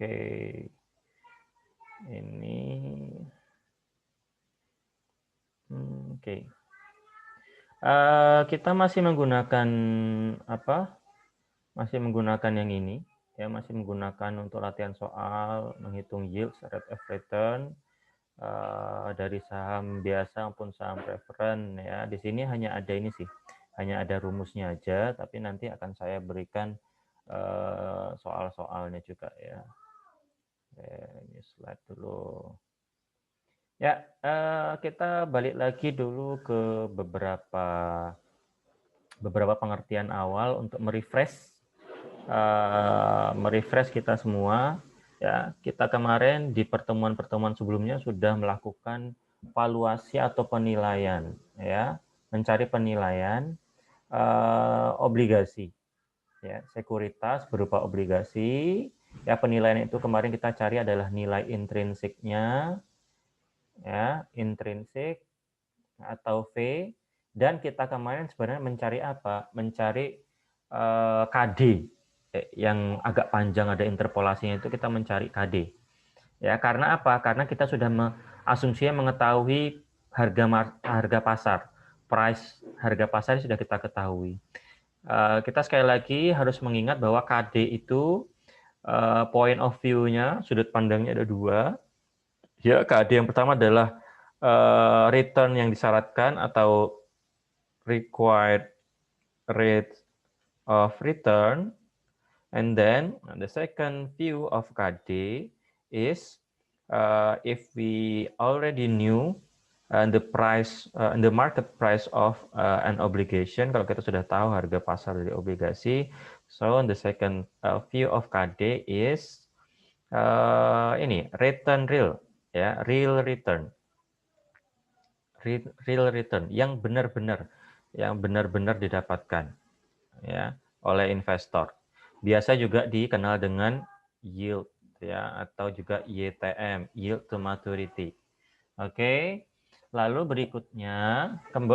Oke. Ini oke. Kita masih menggunakan apa? Masih menggunakan yang ini, ya, masih menggunakan untuk latihan soal, menghitung yield, rate of return dari saham biasa maupun saham preferen, ya. Di sini hanya ada ini sih, hanya ada rumusnya aja, tapi nanti akan saya berikan soal-soalnya juga, ya. Ini slide dulu. Ya, kita balik lagi dulu ke beberapa pengertian awal untuk merefresh kita semua. Ya, kita kemarin di pertemuan-pertemuan sebelumnya sudah melakukan valuasi atau penilaian, ya, mencari penilaian obligasi, ya, sekuritas berupa obligasi. Ya, penilaian itu kemarin kita cari adalah nilai intrinsiknya, ya, intrinsik atau V, dan kita kemarin sebenarnya mencari apa? Mencari KD, yang agak panjang ada interpolasinya, itu kita mencari KD. Ya, karena apa? Karena kita sudah asumsinya mengetahui harga pasar, harga pasar sudah kita ketahui. Kita sekali lagi harus mengingat bahwa KD itu point of view-nya, sudut pandangnya ada dua. Ya, KD yang pertama adalah return yang disyaratkan atau required rate of return, and then the second view of KD is if we already knew the price, the market price of an obligation, kalau kita sudah tahu harga pasar dari obligasi, so the second view of KD is ini return real, ya, real return yang benar-benar didapatkan, ya, oleh investor. Biasa juga dikenal dengan yield, ya, atau juga YTM, yield to maturity. Oke. Lalu berikutnya,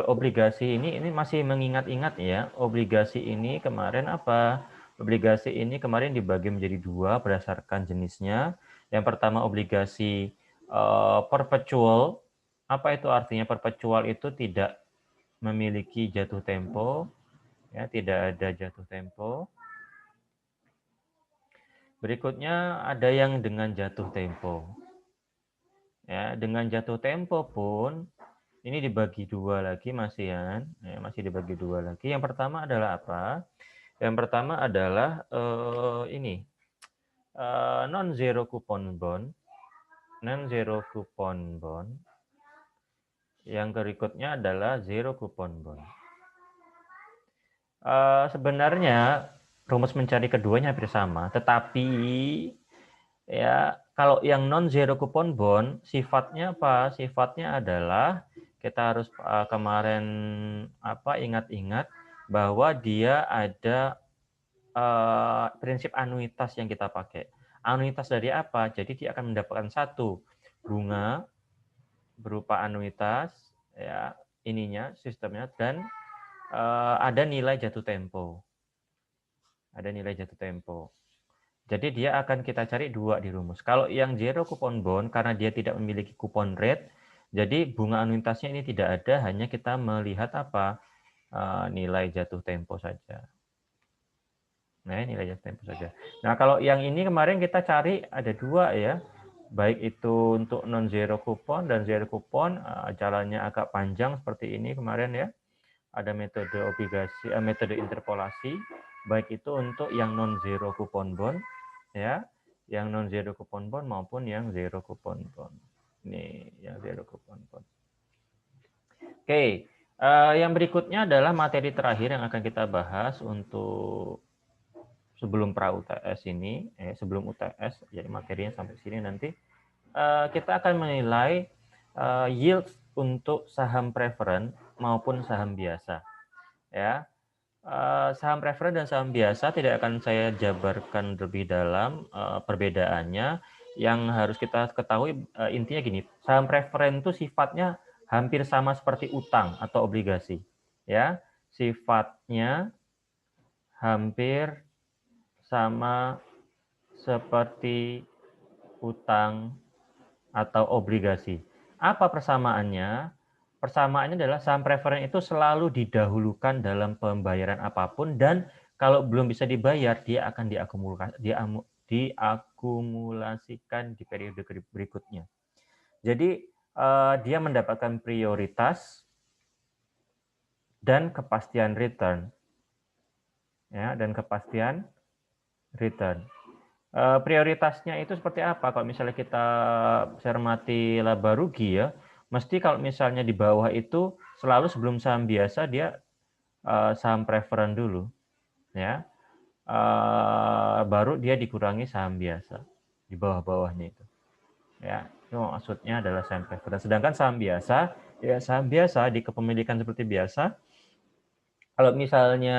obligasi ini masih mengingat-ingat, ya. Obligasi ini kemarin apa? Obligasi ini kemarin dibagi menjadi dua berdasarkan jenisnya. Yang pertama obligasi perpetual. Apa itu artinya perpetual? Itu tidak memiliki jatuh tempo, ya, tidak ada jatuh tempo. Berikutnya ada yang dengan jatuh tempo. Ya, dengan jatuh tempo pun ini dibagi dua lagi, ya, masih dibagi dua lagi. Yang pertama adalah apa? Yang pertama adalah ini non-zero coupon bond, Yang berikutnya adalah zero coupon bond. Sebenarnya rumus mencari keduanya hampir sama, tetapi ya kalau yang non zero coupon bond sifatnya apa? Sifatnya adalah kita harus kemarin ingat-ingat bahwa dia ada prinsip anuitas yang kita pakai. Anuitas dari apa? Jadi dia akan mendapatkan satu bunga berupa anuitas, ya, ininya sistemnya, dan ada nilai jatuh tempo. Ada nilai jatuh tempo. Jadi dia akan kita cari dua di rumus. Kalau yang zero coupon bond, karena dia tidak memiliki coupon rate, jadi bunga anuitasnya ini tidak ada, hanya kita melihat apa? Nilai jatuh tempo saja. Nah, nilai jatuh tempo saja. Nah, kalau yang ini kemarin kita cari ada dua, ya. Baik itu untuk non-zero coupon dan zero coupon, jalannya agak panjang seperti ini kemarin, ya. Ada metode obligasi, metode interpolasi, baik itu untuk yang non-zero coupon bond, ya, yang non-zero coupon bond maupun yang zero coupon bond. Ini yang zero coupon bond. Oke, yang berikutnya adalah materi terakhir yang akan kita bahas untuk sebelum pra-UTS ini, sebelum UTS, jadi materinya sampai sini nanti. Kita akan menilai yield untuk saham preferen maupun saham biasa. Ya, saham preferen dan saham biasa tidak akan saya jabarkan lebih dalam perbedaannya. Yang harus kita ketahui intinya gini, saham preferen itu sifatnya hampir sama seperti utang atau obligasi. Ya, sifatnya hampir sama seperti utang, atau obligasi. Apa persamaannya? Persamaannya adalah saham preferen itu selalu didahulukan dalam pembayaran apapun dan kalau belum bisa dibayar, dia akan diakumulasikan di periode berikutnya. Jadi dia mendapatkan prioritas dan kepastian return, ya, dan kepastian return. Prioritasnya itu seperti apa? Kalau misalnya kita cermati laba rugi ya, mesti kalau misalnya di bawah itu selalu sebelum saham biasa dia saham preferen dulu, ya. Baru dia dikurangi saham biasa di bawah-bawahnya itu. Ya, itu maksudnya adalah saham preferen. Sedangkan saham biasa, ya saham biasa di kepemilikan seperti biasa. Kalau misalnya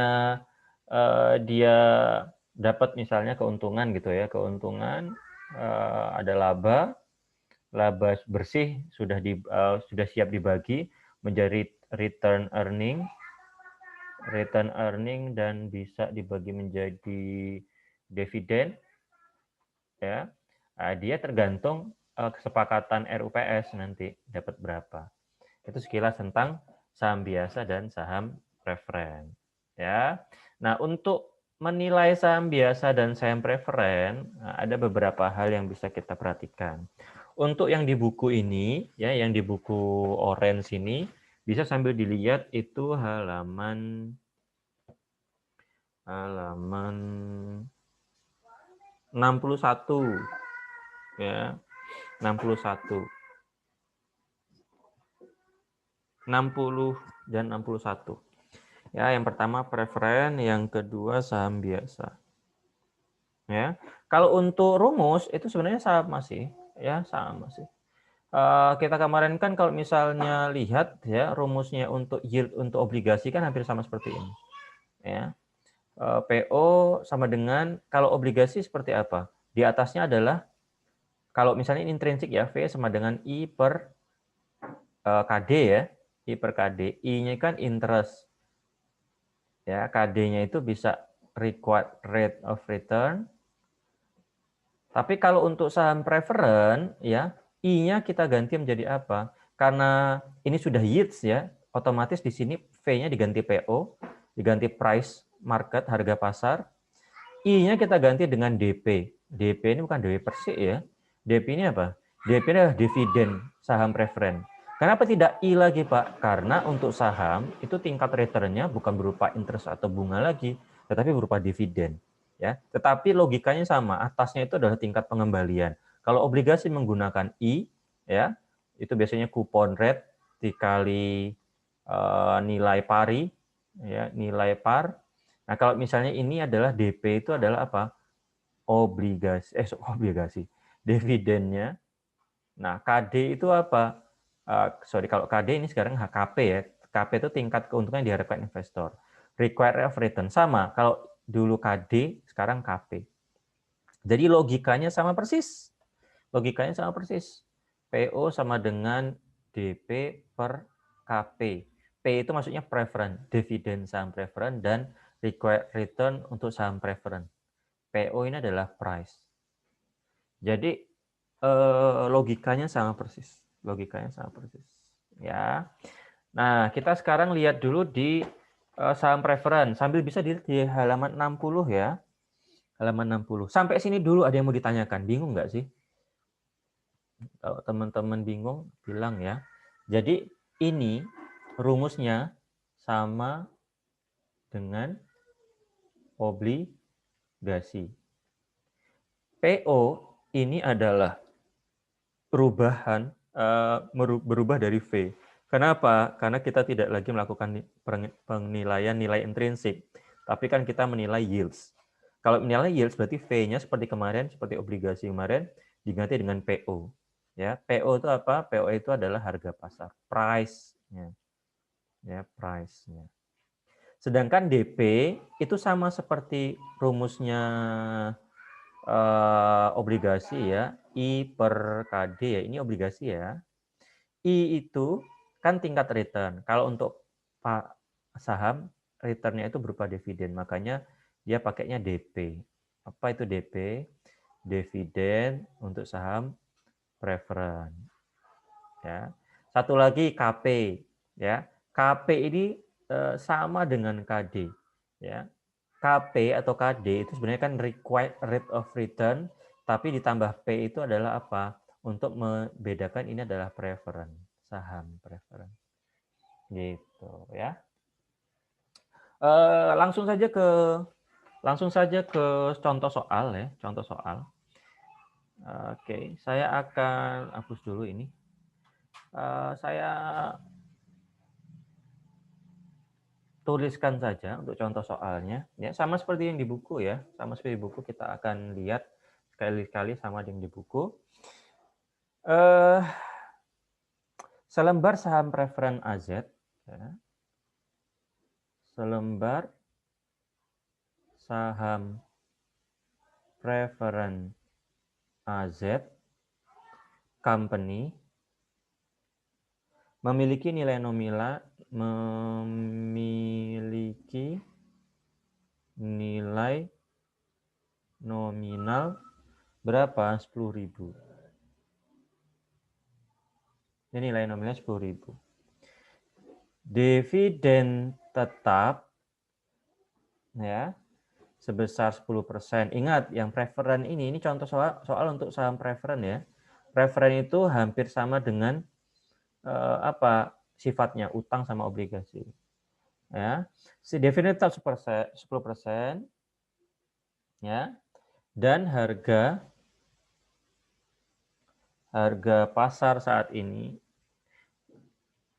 dia dapat misalnya keuntungan gitu ya, keuntungan ada laba bersih sudah siap dibagi menjadi return earning dan bisa dibagi menjadi dividen, ya. Dia tergantung kesepakatan RUPS nanti dapat berapa. Itu sekilas tentang saham biasa dan saham preferen, ya. Nah, untuk menilai saham biasa dan saham preferen, ada beberapa hal yang bisa kita perhatikan. Untuk yang di buku ini, ya, yang di buku orange ini, bisa sambil dilihat itu halaman 61, ya, 61. 60 dan 61. Ya, yang pertama preferen, yang kedua saham biasa. Ya. Kalau untuk rumus itu sebenarnya sama sih, ya, sama sih. Kita kemarin kan kalau misalnya lihat ya rumusnya untuk yield untuk obligasi kan hampir sama seperti ini. Ya. PO sama dengan kalau obligasi seperti apa? Di atasnya adalah kalau misalnya intrinsik ya V sama dengan I per KD ya. I per KD. I-nya kan interest. Ya, KD-nya itu bisa required rate of return. Tapi kalau untuk saham preferen ya, I-nya kita ganti menjadi apa? Karena ini sudah yields ya, otomatis di sini V-nya diganti PO, diganti price market, harga pasar. I-nya kita ganti dengan DP. DP ini bukan DP Persik ya. DP ini apa? DP ini adalah dividen saham preferen. Kenapa tidak I lagi, Pak? Karena untuk saham itu tingkat returnnya bukan berupa interest atau bunga lagi, tetapi berupa dividen. Ya, tetapi logikanya sama. Atasnya itu adalah tingkat pengembalian. Kalau obligasi menggunakan I, ya, itu biasanya kupon rate dikali nilai pari, ya, nilai par. Nah, kalau misalnya ini adalah DP itu adalah apa? Obligasi. Dividennya. Nah, KD itu apa? Kalau KD ini sekarang HKP ya. KP itu tingkat keuntungan yang diharapkan investor. Required rate of return sama. Kalau dulu KD, sekarang KP. Jadi logikanya sama persis. Logikanya sama persis. PO sama dengan DP per KP. P itu maksudnya preferen, dividen saham preferen, dan required return untuk saham preferen. PO ini adalah price. Jadi logikanya sama persis. Logikanya sama persis. Ya. Nah, kita sekarang lihat dulu di saham preferen. Sambil bisa dilihat di halaman 60 ya. Halaman 60. Sampai sini dulu ada yang mau ditanyakan. Bingung nggak sih? Kalau teman-teman bingung, bilang ya. Jadi ini rumusnya sama dengan obligasi. PO ini adalah perubahan berubah dari V. Kenapa? Karena kita tidak lagi melakukan penilaian nilai intrinsik, tapi kan kita menilai yields. Kalau menilai yields berarti V-nya seperti kemarin, seperti obligasi kemarin diganti dengan PO. Ya, PO itu apa? PO itu adalah harga pasar, price-nya. Ya, price-nya. Sedangkan DP itu sama seperti rumusnya obligasi ya, I per KD ya, ini obligasi ya. I itu kan tingkat return. Kalau untuk saham, returnnya itu berupa dividen. Makanya dia pakainya DP. Apa itu DP? dividen untuk saham preferen. Ya. Satu lagi KP, ya. KP ini sama dengan KD, ya. KP atau KD itu sebenarnya kan required rate of return, tapi ditambah P itu adalah apa? Untuk membedakan ini adalah preferen, saham preferen. Gitu ya. Langsung saja ke contoh soal ya, contoh soal. Oke, saya akan hapus dulu ini. Saya tuliskan saja untuk contoh soalnya. Ya, sama seperti yang di buku ya. Sama seperti di buku kita akan lihat sekali-kali sama yang di buku. Selembar saham preferen AZ. Ya. Selembar saham preferen AZ company memiliki nilai nominal berapa? 10.000. Ini nilai nominal 10.000. Dividen tetap ya sebesar 10%. Ingat yang preferen ini contoh soal untuk saham preferen ya. Preferen itu hampir sama dengan apa sifatnya, utang sama obligasi. Ya. Si dividen tetap 10%, ya. Dan harga pasar saat ini,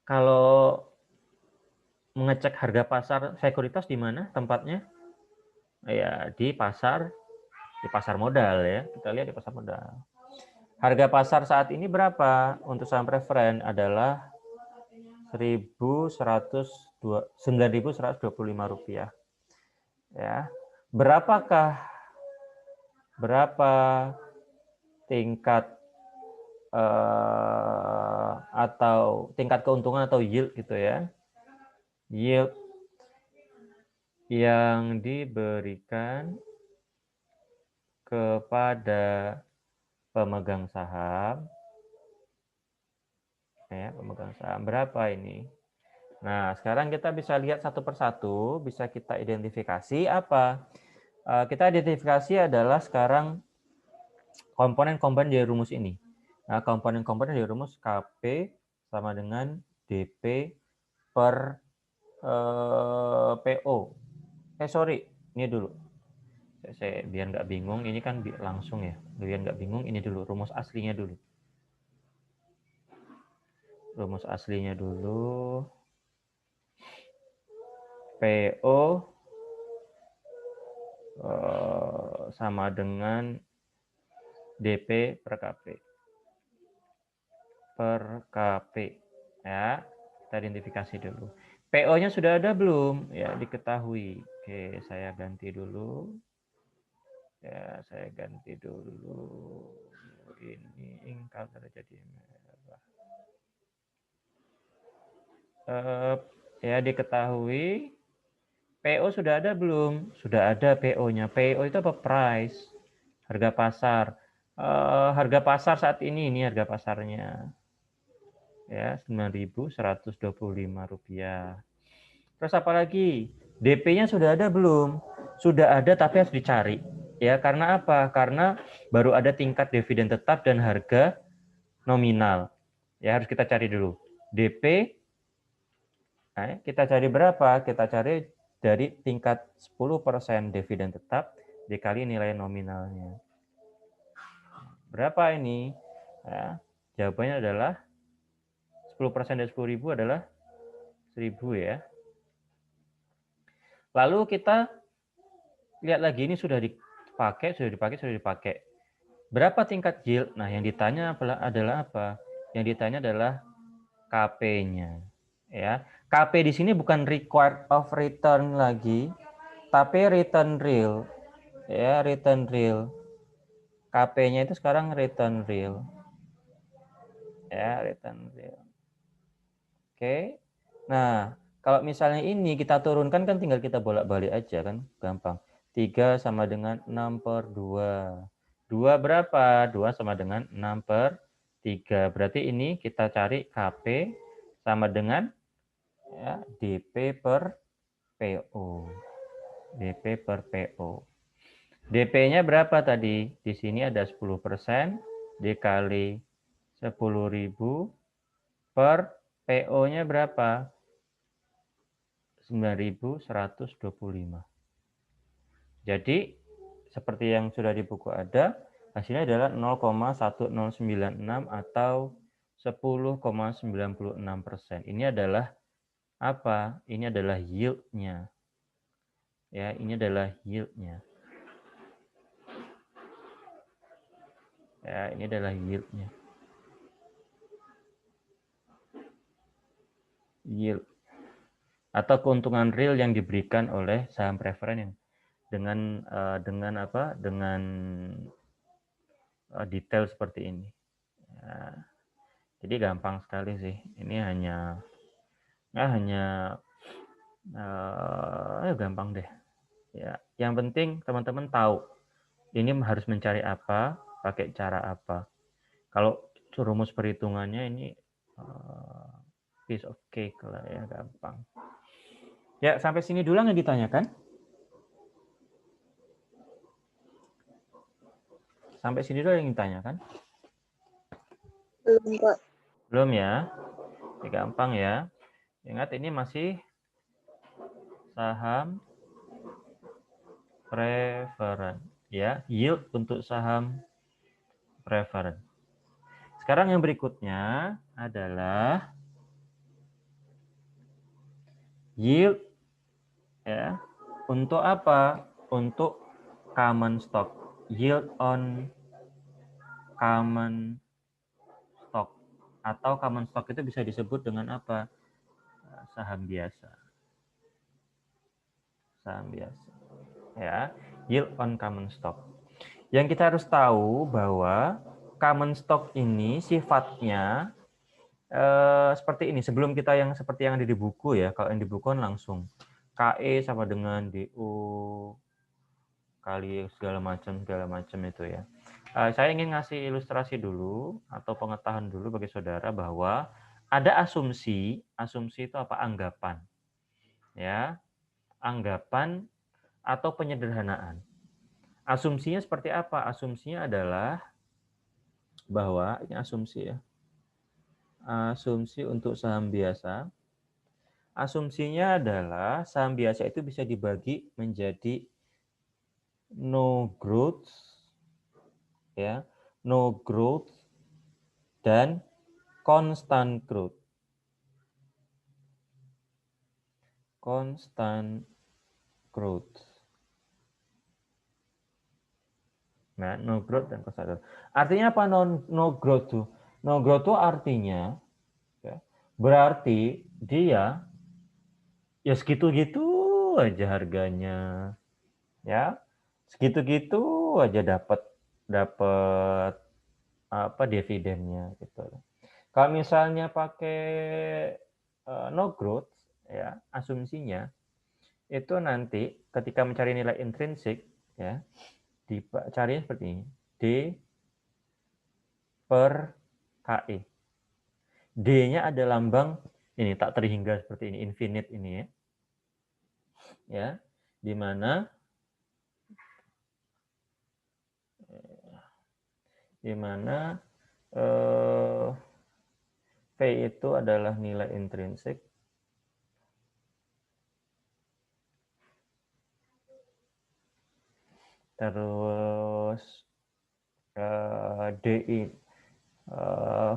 kalau mengecek harga pasar sekuritas di mana tempatnya? Ya, di pasar modal ya. Kita lihat di pasar modal. Harga pasar saat ini berapa? Untuk saham preferen adalah Rp9.125. Ya. Berapa tingkat atau tingkat keuntungan atau yield gitu ya. Yield yang diberikan kepada pemegang saham. Ya, pemegang saham berapa ini? Nah, sekarang kita bisa lihat satu persatu, bisa kita identifikasi apa? Kita identifikasi adalah sekarang komponen-komponen dari rumus ini. Nah, komponen-komponen dari rumus KP sama dengan DP per PO. Sorry, ini dulu. Saya biar nggak bingung, ini kan langsung ya. Biar nggak bingung, ini dulu rumus aslinya dulu. Rumus aslinya dulu. PO sama dengan DP per KP. Per KP. Ya, kita identifikasi dulu. PO-nya sudah ada belum? Ya, diketahui. Oke, saya ganti dulu. Ya, saya ganti dulu. Ini ingkar jadi merah. Ya, diketahui. PO sudah ada belum? Sudah ada PO-nya. PO itu apa? Price. Harga pasar. Harga pasar saat ini harga pasarnya. Ya, Rp9.125. Terus apa lagi? DP-nya sudah ada belum? Sudah ada tapi harus dicari. Ya, karena apa? Karena baru ada tingkat dividen tetap dan harga nominal. Ya, harus kita cari dulu. DP, nah, kita cari berapa? Kita cari dari tingkat 10% dividen tetap dikali nilai nominalnya. Berapa ini? Ya, jawabannya adalah 10% dari 10.000 adalah 1.000 ya. Lalu kita lihat lagi, ini sudah dipakai. Berapa tingkat yield? Nah, yang ditanya adalah apa? Yang ditanya adalah KP-nya. Ya, KP di sini bukan required of return lagi, tapi return real. Ya, return real. KP-nya itu sekarang return real. Ya, return real. Oke. Nah, kalau misalnya ini kita turunkan kan tinggal kita bolak-balik aja kan, gampang. 3 sama dengan 6/2. 2 berapa? 2 sama dengan 6/3. Berarti ini kita cari KP sama dengan ya, DP per PO. DP per PO. DP-nya berapa tadi? Di sini ada 10% dikali 10.000 per PO-nya berapa? 9.125. Jadi seperti yang sudah di buku ada, hasilnya adalah 0,1096 atau 10,96%. Ini adalah apa? Ini adalah yield-nya. Ya, ini adalah yield-nya. Ya, ini adalah yield-nya. Yield atau keuntungan real yang diberikan oleh saham preferen yang dengan apa? Dengan detail seperti ini. Ya, jadi gampang sekali sih. Ini hanya gampang deh. Ya, yang penting teman-teman tahu ini harus mencari apa, pakai cara apa. Kalau rumus perhitungannya ini piece of cake lah ya, gampang. Ya, sampai sini dulu yang ditanyakan. Sampai sini dulu yang ditanyakan. Belum, Pak. Belum ya? Ini gampang ya. Ingat ini masih saham preferen ya, yield untuk saham preferen. Sekarang yang berikutnya adalah yield ya. Untuk apa? Untuk common stock. Yield on common stock atau common stock itu bisa disebut dengan apa? Saham biasa. Saham biasa. Ya, yield on common stock. Yang kita harus tahu bahwa common stock ini sifatnya seperti ini. Sebelum kita yang seperti yang ada di buku ya, kalau yang di buku kan langsung KE sama dengan DO kali segala macam itu ya. Saya ingin ngasih ilustrasi dulu atau pengetahuan dulu bagi saudara bahwa ada asumsi itu apa? Anggapan. Ya, anggapan atau penyederhanaan. Asumsinya seperti apa? Asumsinya adalah bahwa ini asumsi ya. Asumsi untuk saham biasa. Asumsinya adalah saham biasa itu bisa dibagi menjadi no growth ya, no growth dan constant growth. Constant growth. Nah, no growth dan constant growth. Artinya apa no growth tuh? No growth tuh artinya ya, berarti dia ya segitu-gitu aja harganya. Ya. Segitu-gitu aja dapat apa dividennya gitu. Kalau misalnya pakai no growth ya, asumsinya itu nanti ketika mencari nilai intrinsik ya, dicari seperti ini. D per KE. D-nya ada lambang ini tak terhingga seperti ini, infinite ini ya. Ya, di mana V itu adalah nilai intrinsik. Terus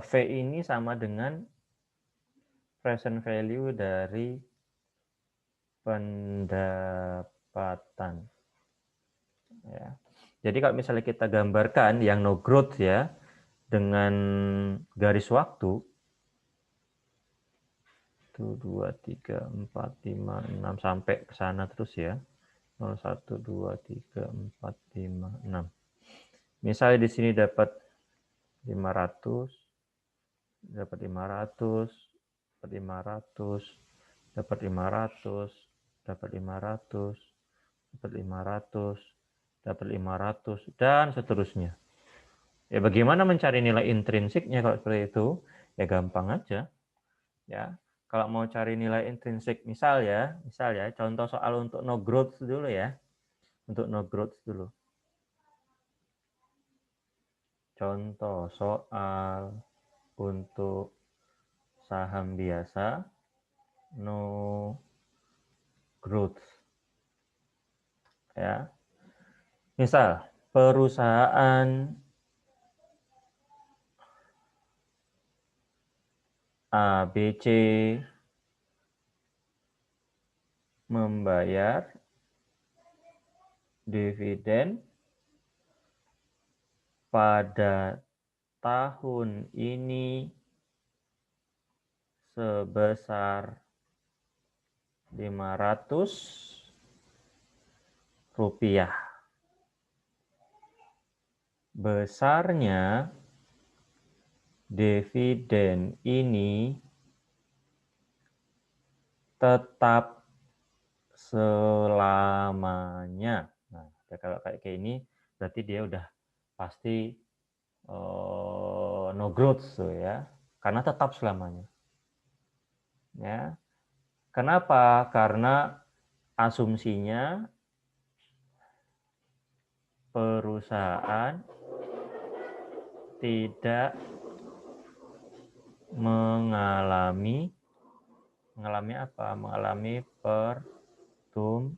V ini sama dengan present value dari pendapatan. Ya. Jadi kalau misalnya kita gambarkan yang no growth ya, dengan garis waktu, 1, 2, 3, 4, 5, 6, sampai ke sana terus ya. 0, 1, 2, 3, 4, 5, 6. Misalnya di sini dapat 500, dapat 500, dapat 500, dapat 500, dapat 500, dapat 500, dapat 500, dan seterusnya. Ya bagaimana mencari nilai intrinsiknya kalau seperti itu? Ya gampang aja. Ya. Kalau mau cari nilai intrinsik, misal ya, contoh soal untuk no growth dulu ya. Untuk no growth dulu. Contoh soal untuk saham biasa no growth. Ya. Misal perusahaan ABC membayar dividen pada tahun ini sebesar 500 rupiah. Besarnya dividen ini tetap selamanya. Nah, kalau kayak gini berarti dia udah pasti no growth tuh ya, karena tetap selamanya. Ya, kenapa? Karena asumsinya perusahaan tidak mengalami apa? Mengalami pertumbuhan.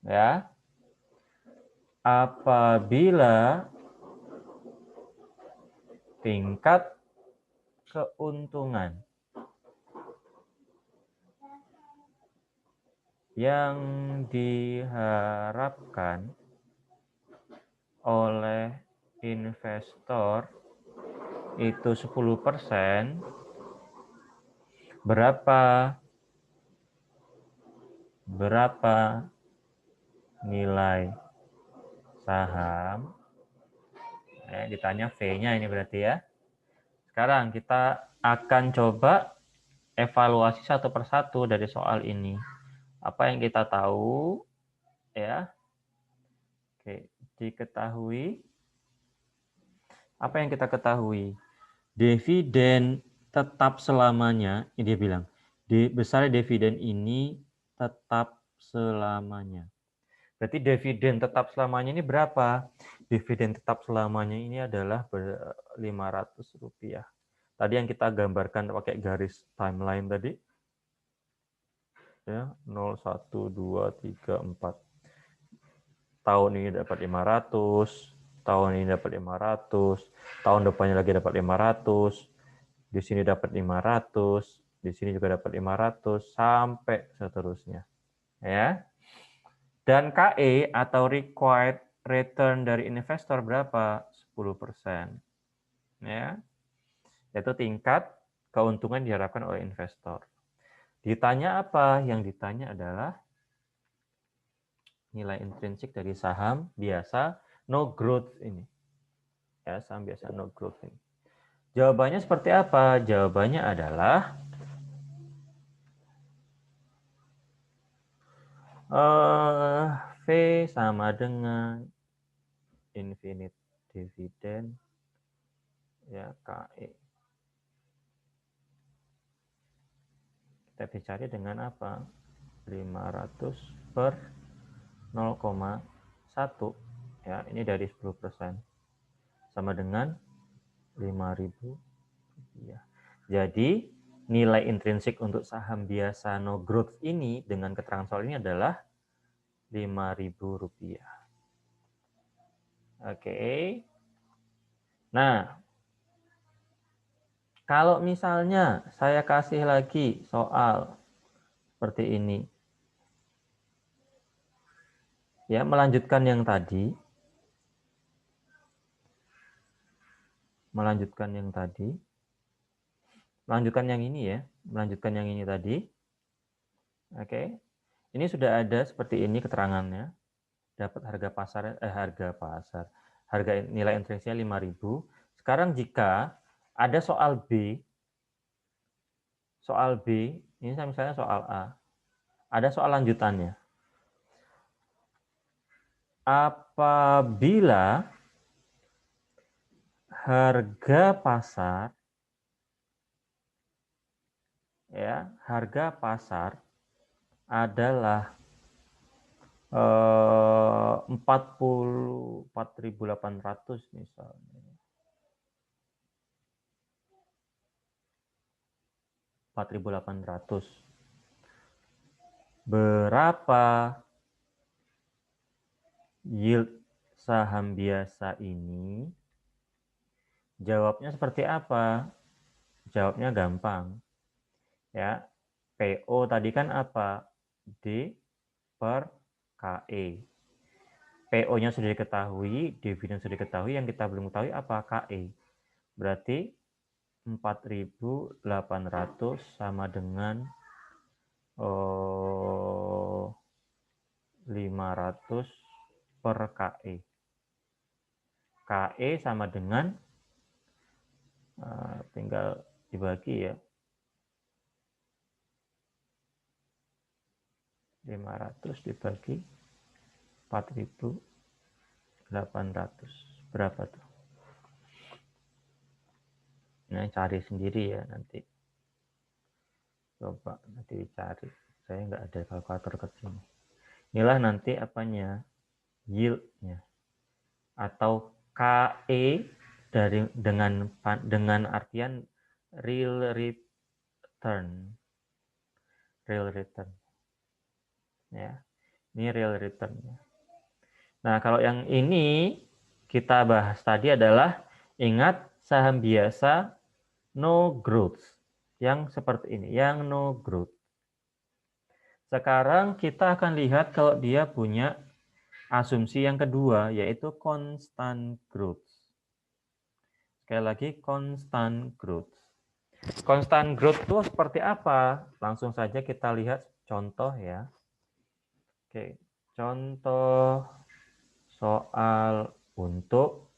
Ya. Apabila tingkat keuntungan yang diharapkan oleh investor itu 10%, berapa nilai saham? Ditanya V-nya ini berarti ya. Sekarang kita akan coba evaluasi satu persatu dari soal ini. Apa yang kita tahu ya? Oke, diketahui. Apa yang kita ketahui? Dividen tetap selamanya, ini dia bilang, besar dividen ini tetap selamanya. Berarti dividen tetap selamanya ini berapa? Dividen tetap selamanya ini adalah 500 rupiah. Tadi yang kita gambarkan pakai garis timeline tadi, ya 0, 1, 2, 3, 4. Tahun ini dapat 500, tahun ini dapat 500, tahun depannya lagi dapat 500, di sini dapat 500, di sini juga dapat 500, sampai seterusnya. Ya. Dan KE atau required return dari investor berapa? 10%. Ya. Yaitu tingkat keuntungan diharapkan oleh investor. Ditanya apa? Yang ditanya adalah nilai intrinsik dari saham biasa no growth ini. Ya, saham biasa no growth ini. Jawabannya seperti apa? Jawabannya adalah V sama dengan infinite dividend ya KE. Kita dicari dengan apa? 500 per 0,1 ya, ini dari 10% sama dengan 5.000 rupiah. Jadi nilai intrinsik untuk saham biasa no growth ini dengan keterangan soal ini adalah 5.000 rupiah. Oke. Nah, kalau misalnya saya kasih lagi soal seperti ini, ya melanjutkan yang tadi, melanjutkan yang ini ya, melanjutkan yang ini tadi. Oke, ini sudah ada seperti ini keterangannya. Dapat harga nilai intrinsiknya 5.000. Sekarang jika ada soal B, ini misalnya soal A, ada soal lanjutannya. apabila harga pasar adalah 44.800 misalnya. 4.800. Berapa yield saham biasa ini? Jawabnya seperti apa? Jawabnya gampang. Ya. PO tadi kan apa? D per KE. PO-nya sudah diketahui, dividen sudah diketahui, yang kita belum ketahui apa? KE. Berarti 4.800 sama dengan 500 per KE. KE sama dengan tinggal dibagi ya. 500 dibagi 4.800. Berapa tuh? Nah, cari sendiri ya nanti. Coba nanti dicari. Saya nggak ada kalkulator kecil. Inilah nanti apanya? Yield-nya. Atau KE dengan artian real return. Real return. Ya. Ini real return-nya. Nah, kalau yang ini kita bahas tadi adalah ingat saham biasa no growth. Yang seperti ini, yang no growth. Sekarang kita akan lihat kalau dia punya asumsi yang kedua, yaitu constant growth. Sekali lagi, constant growth. Constant growth itu seperti apa? Langsung saja kita lihat contoh ya. Oke, contoh soal untuk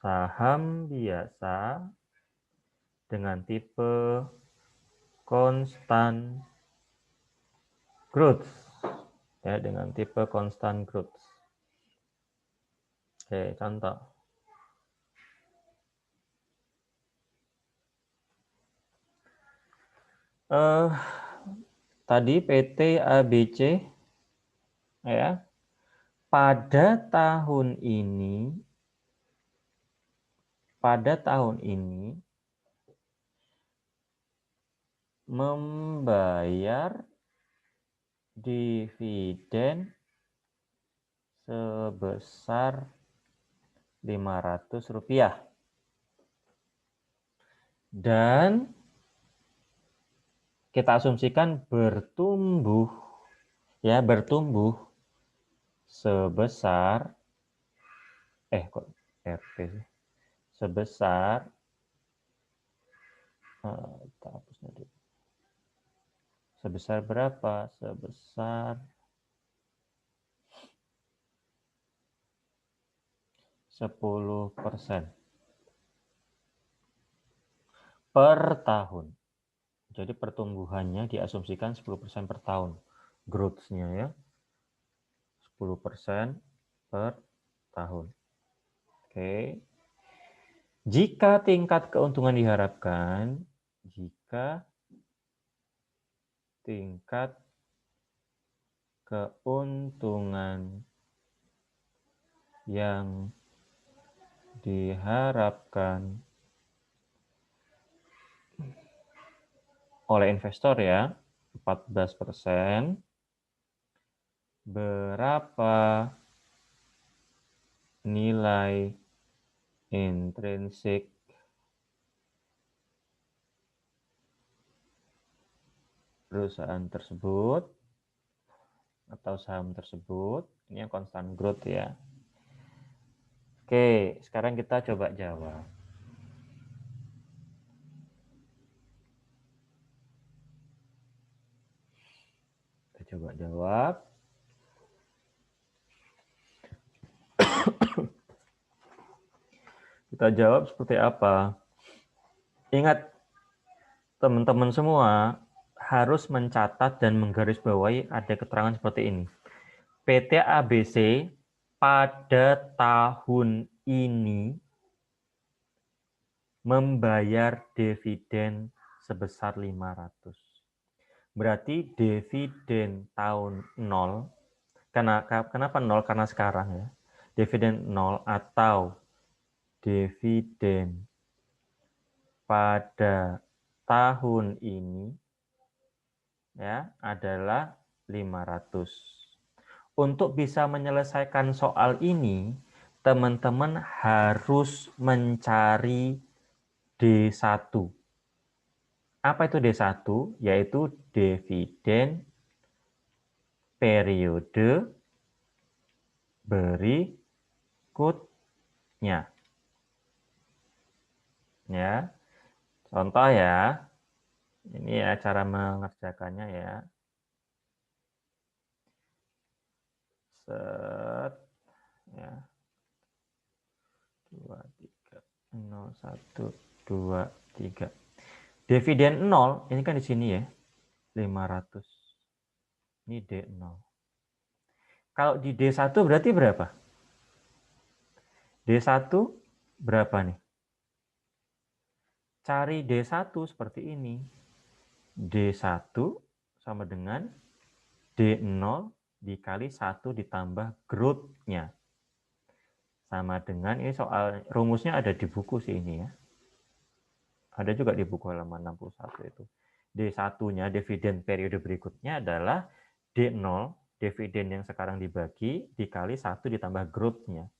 saham biasa dengan tipe constant growth. Ya, dengan tipe constant growth. Oke, contoh. Tadi PT ABC ya. Pada tahun ini membayar dividen sebesar Rp500 dan kita asumsikan bertumbuh sebesar sebesar sebesar berapa? Sebesar 10% per tahun. Jadi pertumbuhannya diasumsikan 10% per tahun. Growth-nya ya. 10% per tahun. Oke. Jika tingkat keuntungan diharapkan, yang diharapkan oleh investor ya, 14%, berapa nilai intrinsik perusahaan tersebut atau saham tersebut? Ini yang constant growth ya. Oke, sekarang kita coba jawab. Kita coba jawab. Kita jawab seperti apa? Ingat, teman-teman semua harus mencatat dan menggarisbawahi ada keterangan seperti ini. PT ABC pada tahun ini membayar dividen sebesar 500. Berarti dividen tahun 0, kenapa 0? Karena sekarang ya. Dividen 0 atau dividen pada tahun ini ya adalah 500. Untuk bisa menyelesaikan soal ini, teman-teman harus mencari D1. Apa itu D1? Yaitu dividen periode berikutnya. Ya. Contoh ya. Ini ya cara mengerjakannya ya. Set ya. 2 3 0 1 2 3. Dividen 0 ini kan di sini ya. 500. Ini D0. Kalau di D1 berarti berapa? D1 berapa nih? Cari D1 seperti ini. D1 sama dengan D0 dikali 1 ditambah growth-nya. Sama dengan, ini soal rumusnya ada di buku sih ini ya. Ada juga di buku halaman 61 itu. D1-nya, dividen periode berikutnya adalah D0, dividen yang sekarang dibagi, dikali 1 ditambah growth-nya.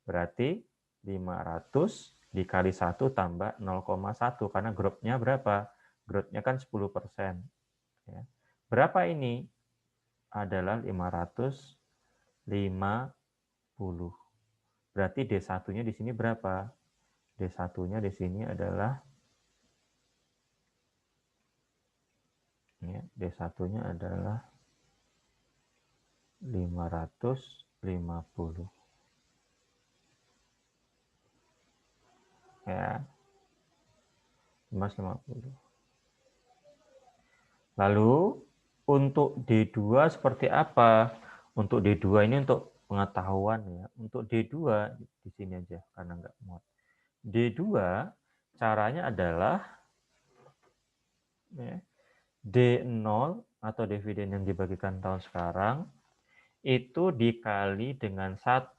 Berarti 500 dikali 1 tambah 0,1, karena growth-nya berapa? Growth-nya kan 10%. Ya. Berapa ini? Adalah 550. Berarti D1-nya di sini berapa? D1-nya di sini adalah ya, D1-nya adalah 550. Ya. 550. Lalu untuk D2 seperti apa? Untuk D2 ini untuk pengetahuan ya. Untuk D2 di sini aja karena nggak muat. D2 caranya adalah ya, D0 atau dividen yang dibagikan tahun sekarang itu dikali dengan 1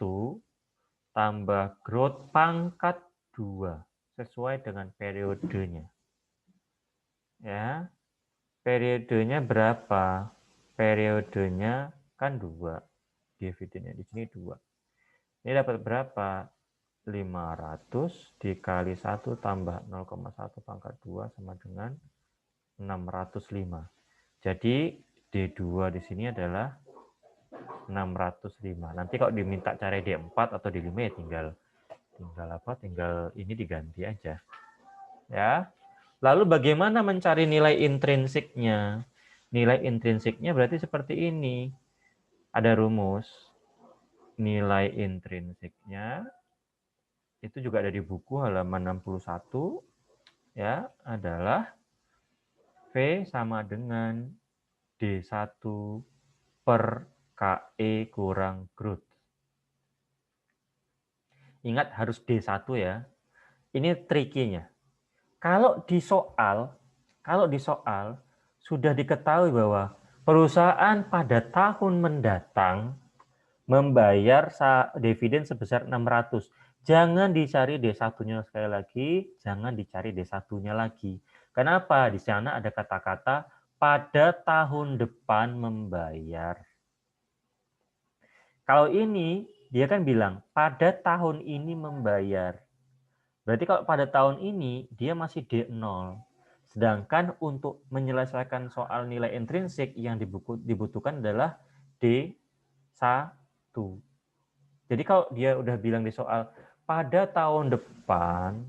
tambah growth pangkat 2 sesuai dengan periodenya. Ya. Periodenya berapa? Periodenya kan 2. Dividennya di sini 2. Ini dapat berapa? 500 dikali 1 tambah 0,1 pangkat 2 sama dengan 605. Jadi D2 di sini adalah 605. Nanti kalau diminta cari D4 atau D5 ya tinggal ini diganti aja. Ya. Lalu bagaimana mencari nilai intrinsiknya? Nilai intrinsiknya berarti seperti ini. Ada rumus. Nilai intrinsiknya itu juga ada di buku halaman 61 ya, adalah V sama dengan D1 per KE kurang growth. Ingat harus D1 ya. Ini trikinya. Kalau di soal sudah diketahui bahwa perusahaan pada tahun mendatang membayar dividen sebesar 600. Jangan dicari D1-nya sekali lagi, jangan dicari D1-nya lagi. Kenapa? Di sana ada kata-kata pada tahun depan membayar. Kalau ini, dia kan bilang pada tahun ini membayar. Berarti kalau pada tahun ini, dia masih D0. Sedangkan untuk menyelesaikan soal nilai intrinsik yang dibutuhkan adalah D1. Jadi kalau dia udah bilang di soal pada tahun depan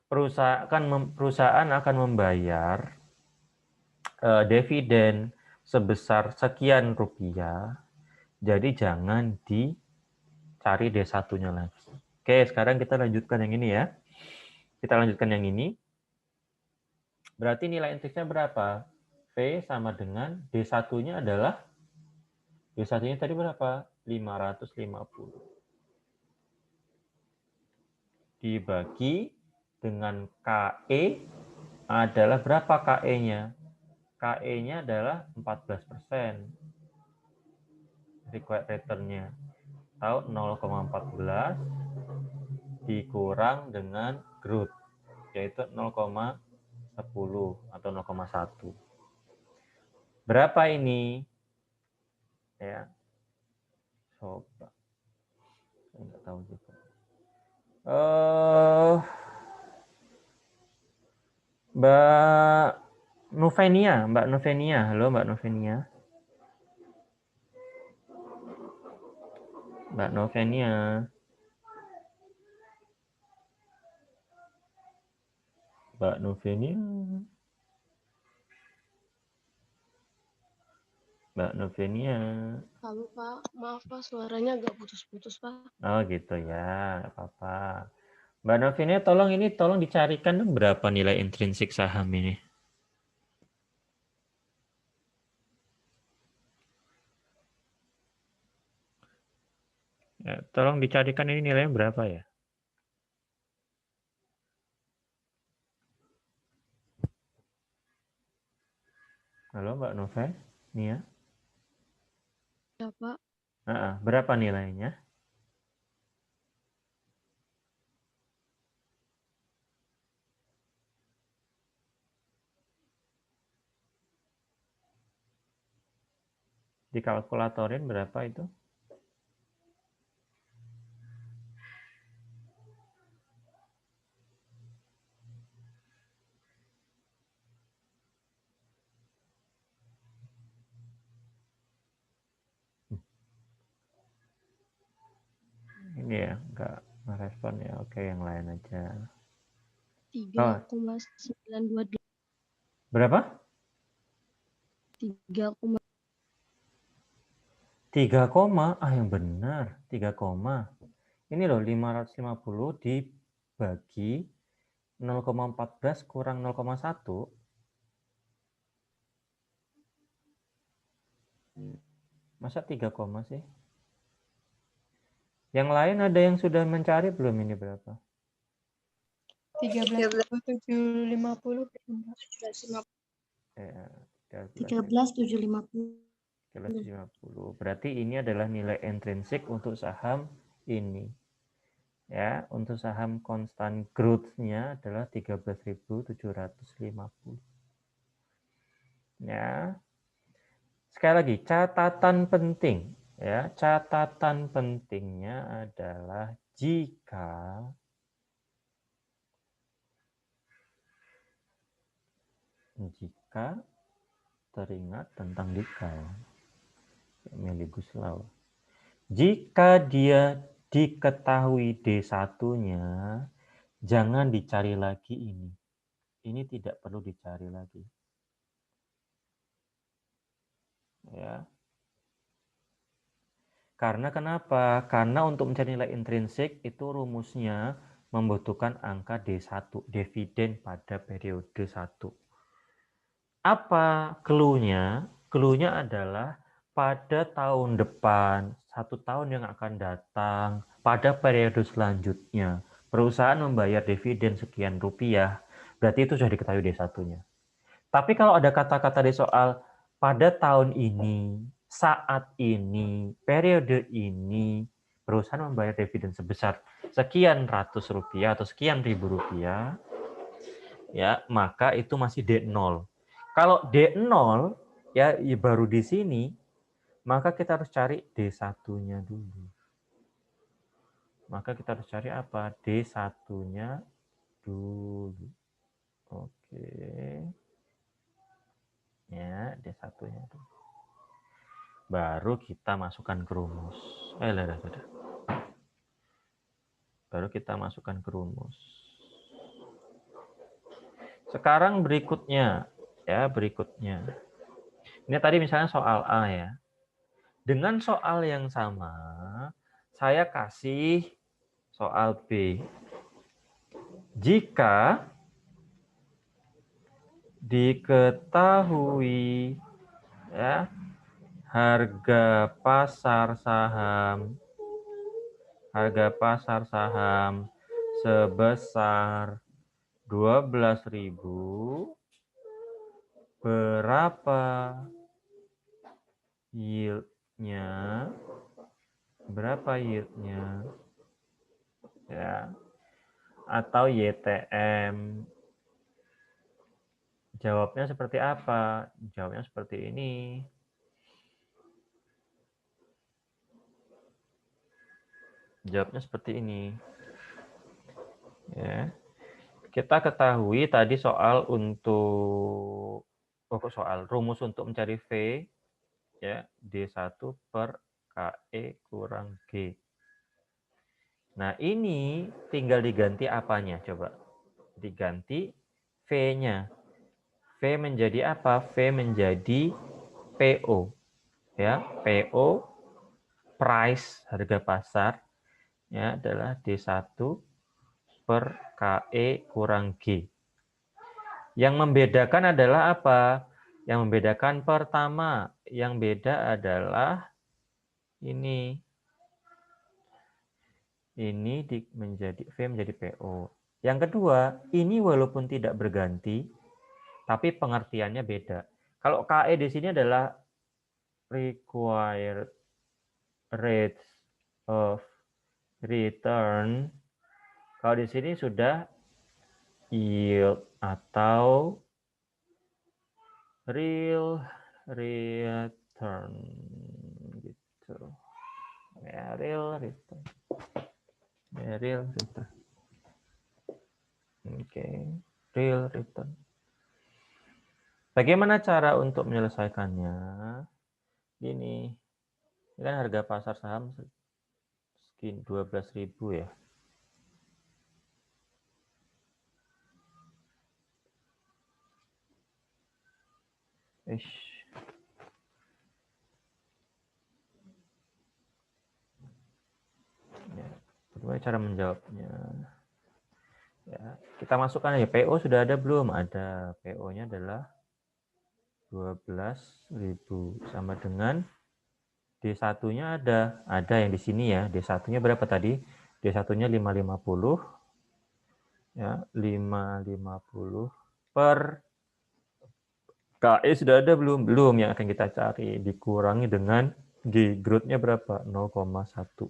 perusahaan akan membayar dividen sebesar sekian rupiah. Jadi jangan dicari D1-nya lagi. Oke, sekarang kita lanjutkan yang ini ya. Kita lanjutkan yang ini. Berarti nilai intrinsiknya berapa? V sama dengan D1-nya adalah D1-nya tadi berapa? 550. Dibagi dengan KE adalah berapa KE-nya? KE-nya adalah 14%. Required return-nya. Tahu 0,14 dikurang dengan growth, yaitu 0,10 atau 0,1. Berapa ini? Ya, coba. Saya nggak tahu juga. Mbak Novenia. Halo Mbak Novenia. Mbak Novenia. Mbak Novenia. Mbak Novenia. Halo Pak, maaf Pak, suaranya agak putus-putus Pak. Oh gitu ya, nggak apa-apa. Mbak Novenia, tolong dicarikan berapa nilai intrinsik saham ini. Ya, tolong dicarikan ini nilainya berapa ya? Halo Mbak Nove, Nia. Ya Pak, Berapa nilainya? Dikalkulatorin berapa itu? Ini ya, nggak merespon ya. Oke, yang lain aja. Oh, 3,928. berapa? 3, 3 koma. Yang benar. 3 koma. Ini loh, 550 dibagi 0,14 kurang 0,1. Masa 3 koma sih? Yang lain ada yang sudah mencari belum ini berapa? 13.750. Ya, 13.750. 1350. Berarti ini adalah nilai intrinsik untuk saham ini. Ya, untuk saham konstan growth-nya adalah 13.750. Ya. Sekali lagi, catatan penting ya. Catatan pentingnya adalah jika teringat tentang dikal. Meli Guslau. Jika dia diketahui D1-nya, jangan dicari lagi ini. Ini tidak perlu dicari lagi. Ya. Karena kenapa? Karena untuk mencari nilai intrinsik itu rumusnya membutuhkan angka D1, dividen pada periode 1. Apa clue-nya? Clue-nya adalah pada tahun depan, 1 tahun yang akan datang, pada periode selanjutnya, perusahaan membayar dividen sekian rupiah, berarti itu sudah diketahui D1-nya. Tapi kalau ada kata-kata di soal pada tahun ini, saat ini, periode ini, perusahaan membayar dividen sebesar sekian ratus rupiah atau sekian ribu rupiah, ya maka itu masih D0. Kalau D0 ya baru di sini, maka kita harus cari D1-nya dulu. Maka kita harus cari apa? D1-nya dulu. Oke. Ya, D1-nya dulu. Baru kita masukkan ke rumus. Baru kita masukkan ke rumus. Sekarang berikutnya, ya berikutnya. Ini tadi misalnya soal A ya. Dengan soal yang sama, saya kasih soal B. Jika diketahui ya harga pasar saham sebesar 12.000, berapa yield-nya? Berapa yield-nya? Ya. Atau YTM. Jawabnya seperti apa? Jawabnya seperti ini. Jawabnya seperti ini. Ya. Kita ketahui tadi soal untuk rumus untuk mencari V, ya, D1 per KE kurang G. Nah, ini tinggal diganti apanya coba? Diganti V-nya. V menjadi apa? V menjadi PO. Ya, PO price, harga pasar, ya, adalah D1 per KE kurang G. Yang membedakan adalah apa? Yang membedakan pertama, yang beda adalah ini. Ini menjadi V menjadi PO. Yang kedua, ini walaupun tidak berganti, tapi pengertiannya beda. Kalau KE di sini adalah required rates of return. Kalau di sini sudah yield atau real return gitu. Ya, real return. Ya, real return. Oke, real return. Bagaimana cara untuk menyelesaikannya? Ini kan harga pasar saham segini 12.000 ya. Ya, bagaimana cara menjawabnya? Ya, kita masukkan aja. PO sudah ada belum? Ada. PO-nya adalah 12.000 sama dengan D1-nya ada. Ada yang di sini ya. D1-nya berapa tadi? D1-nya 550. Ya, 550 per KE sudah ada belum? Belum, yang akan kita cari. Dikurangi dengan G. Growth-nya berapa? 0,1.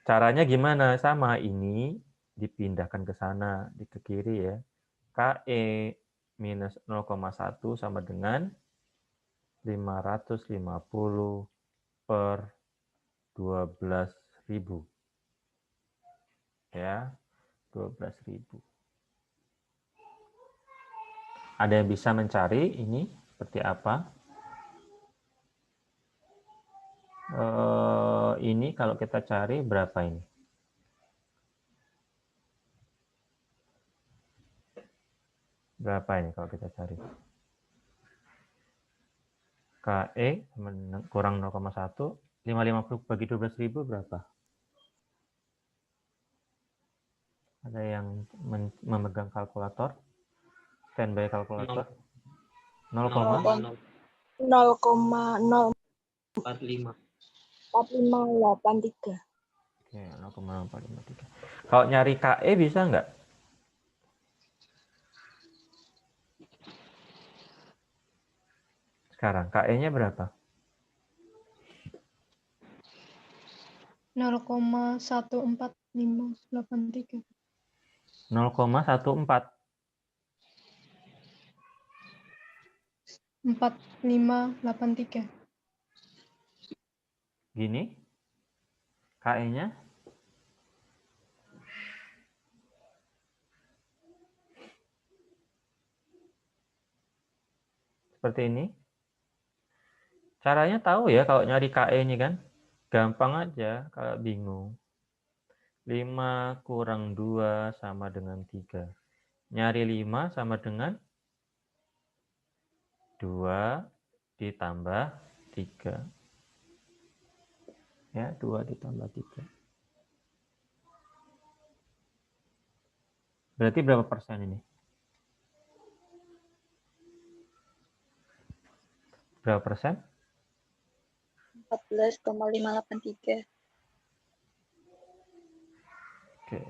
Caranya gimana? Sama, ini dipindahkan ke sana, di ke kiri ya. KE minus 0,1 sama dengan 550 per 12.000. Ya, 12.000. Ada yang bisa mencari ini seperti apa? Ini kalau kita cari berapa ini? Berapa ini kalau kita cari? KE kurang 0,1, 550 bagi 12.000 berapa? Ada yang memegang kalkulator? Standby kalkulator? 0,04583. Oke, 0,453. Kalau nyari KE bisa nggak? Sekarang KE-nya berapa? 0,14583. 0,14. 4583. Gini. KE-nya seperti ini. Caranya tahu ya kalau nyari KE ini kan. Gampang aja kalau bingung. 5 kurang 2 sama dengan 3. Nyari 5 sama dengan 2 ditambah 3. Ya, 2 ditambah 3. Berarti berapa persen ini? Berapa persen? 14,583. Oke.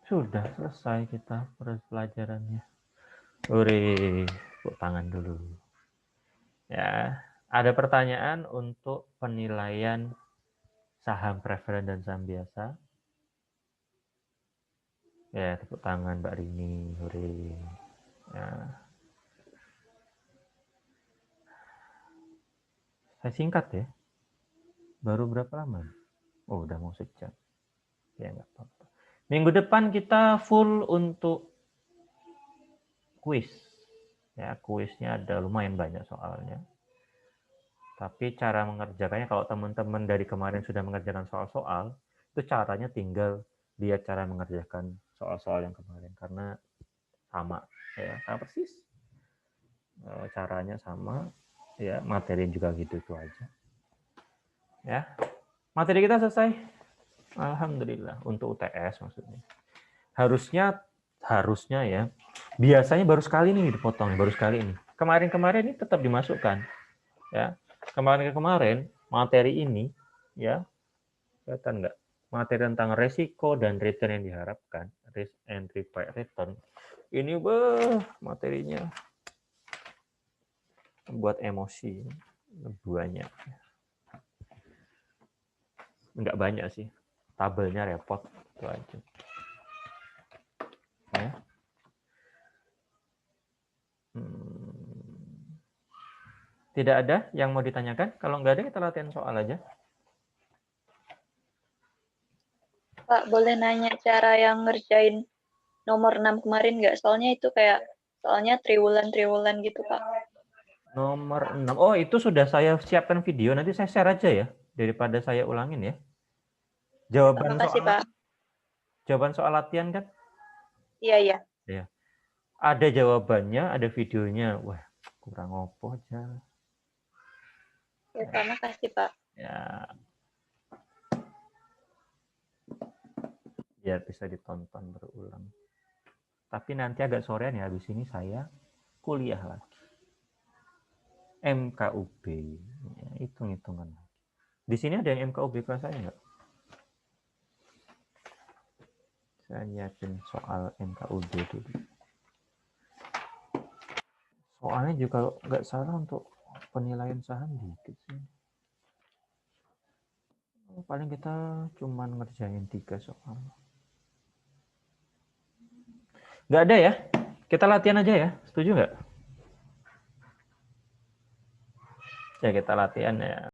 Sudah selesai kita pelajarannya. Uri, tepuk tangan dulu. Ya, ada pertanyaan untuk penilaian saham preferen dan saham biasa? Ya, tepuk tangan Mbak Rini. Uri. Ya. Saya singkat ya. Baru berapa lama? Oh, udah mau sejam. Ya, nggak apa-apa. Minggu depan kita full untuk kuis. Ya, kuisnya ada lumayan banyak soalnya. Tapi cara mengerjakannya, kalau teman-teman dari kemarin sudah mengerjakan soal-soal, itu caranya tinggal lihat cara mengerjakan soal-soal yang kemarin. Karena sama, ya, sama persis. Caranya sama, ya, materi juga gitu itu aja. Ya, materi kita selesai. Alhamdulillah untuk UTS maksudnya. Harusnya ya. Biasanya baru sekali nih dipotong, baru sekali ini. Kemarin-kemarin ini tetap dimasukkan. Ya. Kemarin materi ini ya, kelihatan nggak? Materi tentang resiko dan return yang diharapkan, risk and return. Ini materinya buat emosi banyak. Nggak banyak sih. Tabelnya repot itu aja. Ya. Tidak ada yang mau ditanyakan? Kalau nggak ada, kita latihan soal aja. Pak, boleh nanya cara yang ngerjain nomor 6 kemarin nggak? Soalnya itu kayak, soalnya triwulan-triwulan gitu, Pak. Nomor 6. Oh, itu sudah saya siapkan video. Nanti saya share aja ya. Daripada saya ulangin ya. Jawaban Makasih, soal, Pak. jawaban soal latihan kan? Iya, iya. Ya. Ada jawabannya, ada videonya. Wah, kurang opo aja. Ya, Pak. Makasih, Pak. Ya. Biar bisa ditonton berulang. Tapi nanti agak sorean ya. Habis ini saya kuliah lagi. MKUB. Ya, hitung-hitungan. Di sini ada yang MKUB kelas saya nggak? Saya nyiapin soal MKUB dulu. Soalnya juga nggak salah untuk penilaian saham dikit sih. Paling kita cuman ngerjain 3 soal. Nggak ada ya? Kita latihan aja ya. Setuju nggak? Ya kita latihan ya.